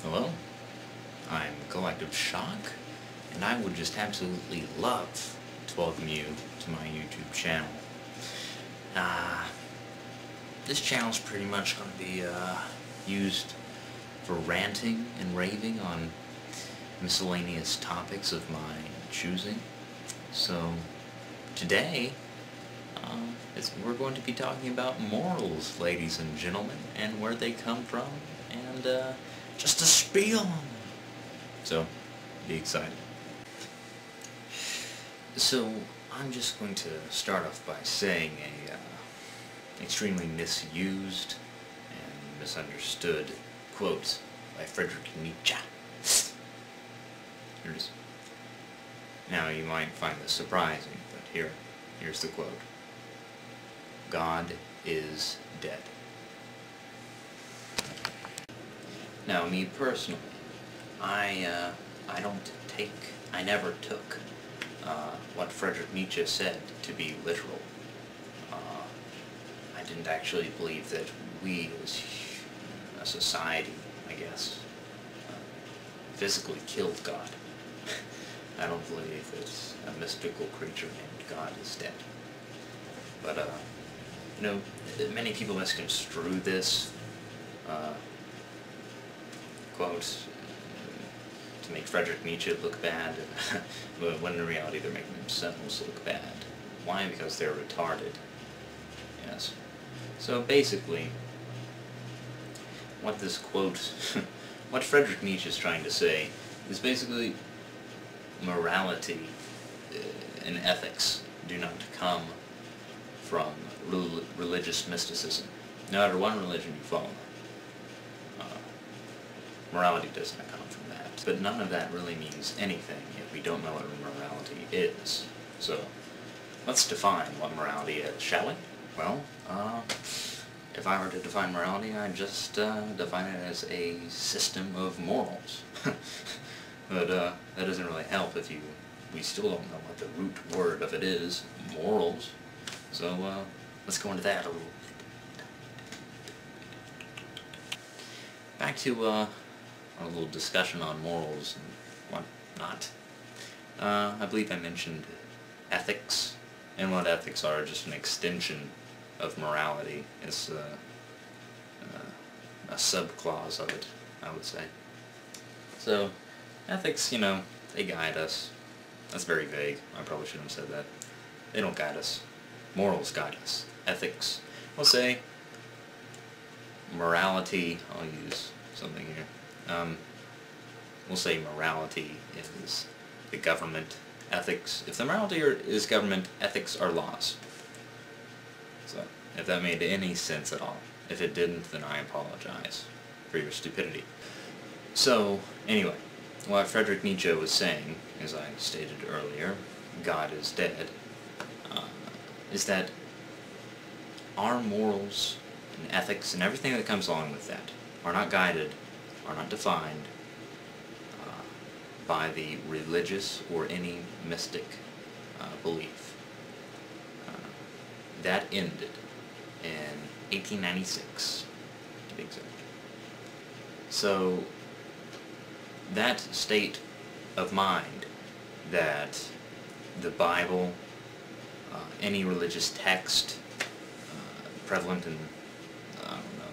Hello, I'm CollectiveShock, and I would just absolutely love to welcome you to my YouTube channel. This channel's pretty much going to be used for ranting and raving on miscellaneous topics of my choosing. So today, we're going to be talking about morals, ladies and gentlemen, and where they come from, and just a spiel on them. So, be excited. So, I'm just going to start off by saying a extremely misused and misunderstood quote by Friedrich Nietzsche. Here it is. Now, you might find this surprising, but here's the quote. God is dead. Now, me personally, I never took what Friedrich Nietzsche said to be literal. I didn't actually believe that we as a society, I guess, physically killed God. I don't believe that a mystical creature named God is dead. But, you know, many people misconstrue this quote to make Friedrich Nietzsche look bad, when in reality they're making themselves look bad. Why? Because they're retarded. Yes. So basically, what this quote, what Friedrich Nietzsche is trying to say, is basically morality and ethics do not come from religious mysticism. No matter what religion you follow, morality does not come from that. But none of that really means anything if we don't know what morality is. So, let's define what morality is, shall we? Well, if I were to define morality, I'd just define it as a system of morals. But that doesn't really help if we still don't know what the root word of it is, morals. So, let's go into that a little bit. Back to our little discussion on morals and whatnot. I believe I mentioned ethics, and what ethics are just an extension of morality. It's a subclause of it, I would say. So, ethics, you know, they guide us. That's very vague. I probably shouldn't have said that. They don't guide us. Morals guide us. Ethics, we'll say morality, I'll use something here. We'll say morality is the government. Ethics, if the morality is government, ethics are laws. So, if that made any sense at all. If it didn't, then I apologize for your stupidity. So, anyway, what Friedrich Nietzsche was saying, as I stated earlier, God is dead, is that our morals and ethics and everything that comes along with that are not guided, are not defined by the religious or any mystic belief. That ended in 1896, to be exact. So, that state of mind that the Bible, any religious text prevalent in, I don't know,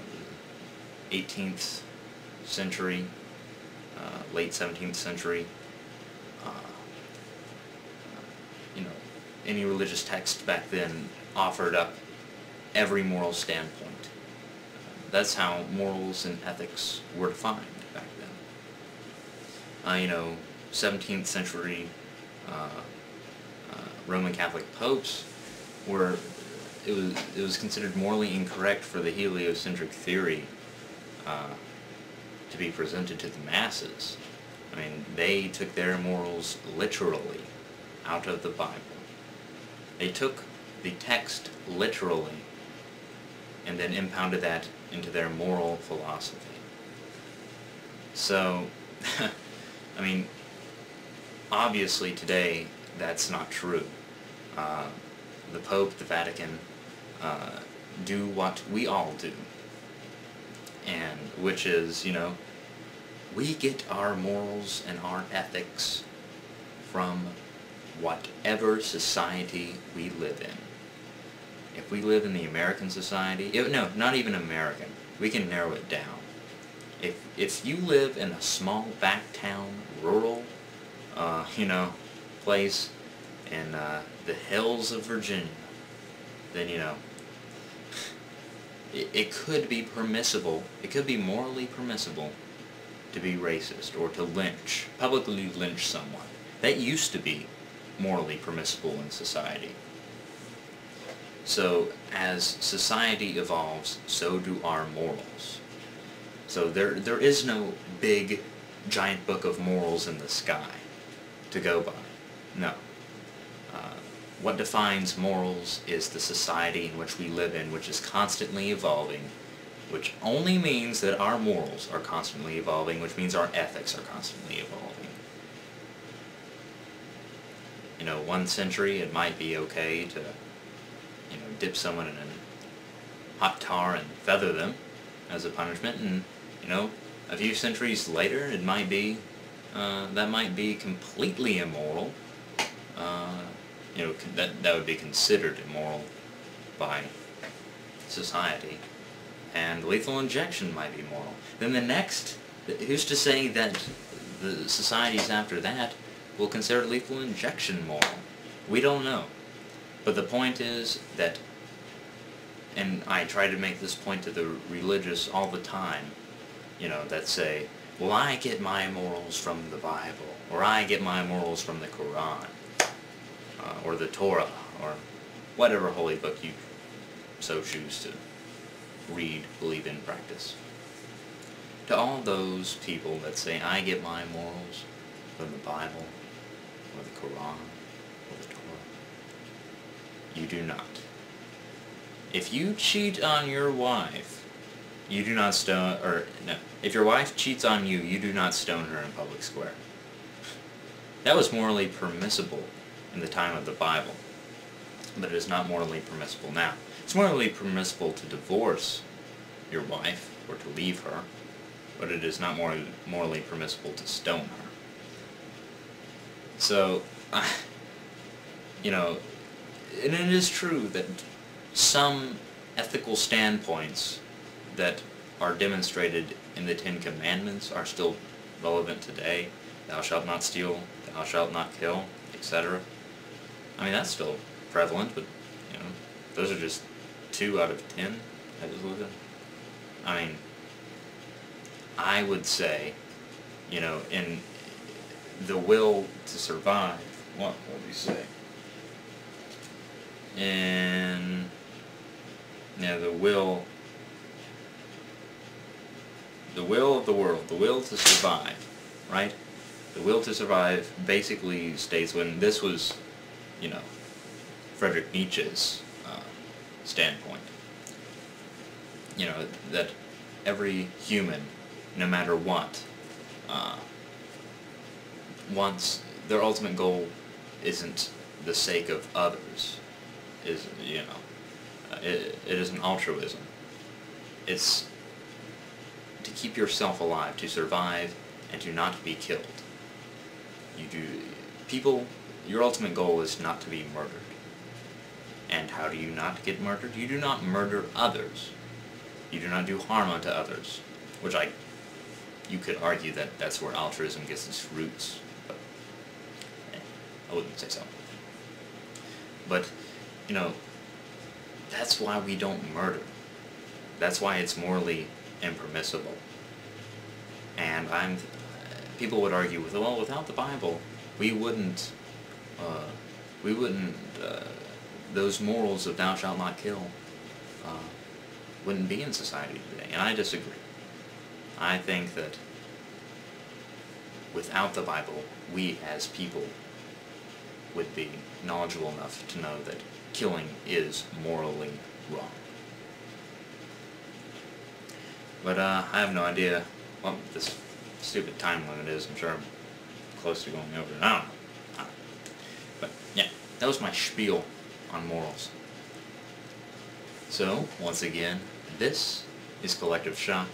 the 18th century, late 17th century, you know, any religious text back then offered up every moral standpoint. That's how morals and ethics were defined back then. You know, 17th century Roman Catholic popes were, it was considered morally incorrect for the heliocentric theory to be presented to the masses. I mean, they took their morals literally out of the Bible. They took the text literally and then impounded that into their moral philosophy. So, I mean, obviously today that's not true. The Pope, the Vatican, do what we all do, and which is, you know, We get our morals and our ethics from whatever society we live in. If we live in the American society, no, not even American, we can narrow it down. If you live in a small back town, rural, place in the hills of Virginia, then, it could be permissible, it could be morally permissible to be racist or to publicly lynch someone. That used to be morally permissible in society. So as society evolves, so do our morals. So there is no big, giant book of morals in the sky to go by. No. What defines morals is the society in which we live in, which is constantly evolving, which only means that our morals are constantly evolving, which means our ethics are constantly evolving. 1 century it might be okay to, dip someone in hot tar and feather them as a punishment, and, a few centuries later it might be, that might be completely immoral. That would be considered immoral by society, and lethal injection might be moral. Then the next, who's to say that the societies after that will consider lethal injection moral? We don't know. But the point is that, and I try to make this point to the religious all the time, that say, well, I get my morals from the Bible, or I get my morals from the Quran, or the Torah, or whatever holy book you so choose to read, believe in, practice. To all those people that say, I get my morals from the Bible, or the Quran, or the Torah, you do not. If you cheat on your wife, you do not stone, or, no, if your wife cheats on you, you do not stone her in public square. That was morally permissible in the time of the Bible, but it is not morally permissible now. It's morally permissible to divorce your wife, or to leave her, but it is not morally permissible to stone her. So, and it is true that some ethical standpoints that are demonstrated in the 10 Commandments are still relevant today. Thou shalt not steal, thou shalt not kill, etc. I mean, that's still prevalent, but, those are just 2 out of 10 I just looked at. I mean, I would say, in the will to survive, what would we say? In, the will of the world, the will to survive, right? The will to survive basically states, when this was, Friedrich Nietzsche's standpoint, that every human, no matter what, wants, their ultimate goal isn't the sake of others, it isn't altruism. It's to keep yourself alive, to survive, and to not be killed. Your ultimate goal is not to be murdered. And how do you not get murdered? You do not murder others. You do not do harm unto others, which you could argue that that's where altruism gets its roots, but I wouldn't say so. But, that's why we don't murder. That's why it's morally impermissible. And people would argue with, well, without the Bible, those morals of thou shalt not kill wouldn't be in society today. And I disagree. I think that without the Bible, we as people would be knowledgeable enough to know that killing is morally wrong. But I have no idea what this stupid time limit is. I'm sure I'm close to going over it. I don't know. But yeah, that was my spiel on morals. So, once again, this is Collective Shock.